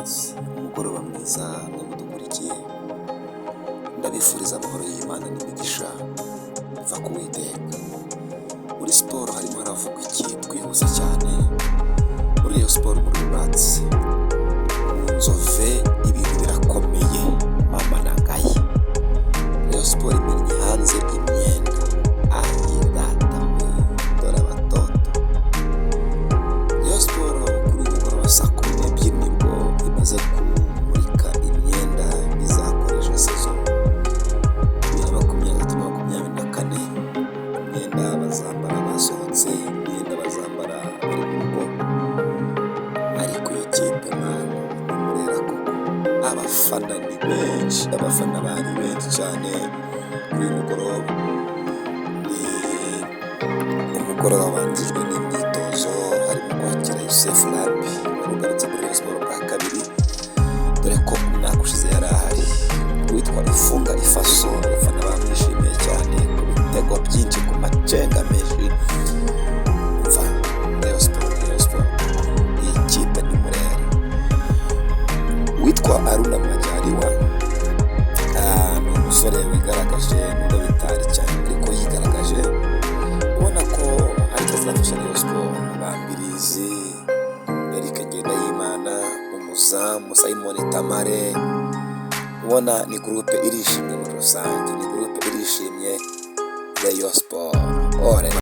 mwese umugoroba mwiza n'abadukurikiye, ndabifuriza amahoro y'Imana n'imigisha biva ku Uwiteka. Muri siporo harimo haravugwa ikintu twihuse cyane muri iyo siporo, muri ruratsi mu nzove ibintu birakomeye, mama nangaye iyo siporo imennye hanze imyenda ayidatawe dore abatoto. Iyo siporo kuri mugoroba saa 12 nibwo imaze kumurika imyenda izakoresha sezo 2023-2024. Imyenda bazambara basohotse, imyenda bazambara bari mu rugo, ariko iyi kipe mani murera koko abafana ni benshi, abafana bari benshi cyane kuri uyu mugoroba. Ni umugoroba wabanjijwe n'imyitozo, harimo kwakira Youssef Labi wari ugarutse muri Rayon Sports bwa kabiri, dore ko umwaka ushize yari ahari. Witwa Ifunga Ifaso, abafana bamwishimiye cyane ku bitego byinshi, ku macenga menshi. Umva Rayon Sports iyi kipe ni murera. Witwa Aruna Majaliwa ni umusore wigaragaje nubwo bitari cyane, ariko yigaragaje ubona ko ariko azafasha Rayon Sports. Bambirizi Eric Ngendahimana, umuzamu Simon Tamare, ubona ni groupe irishimye muri rusange, ni groupe irishimye Rayon Sports.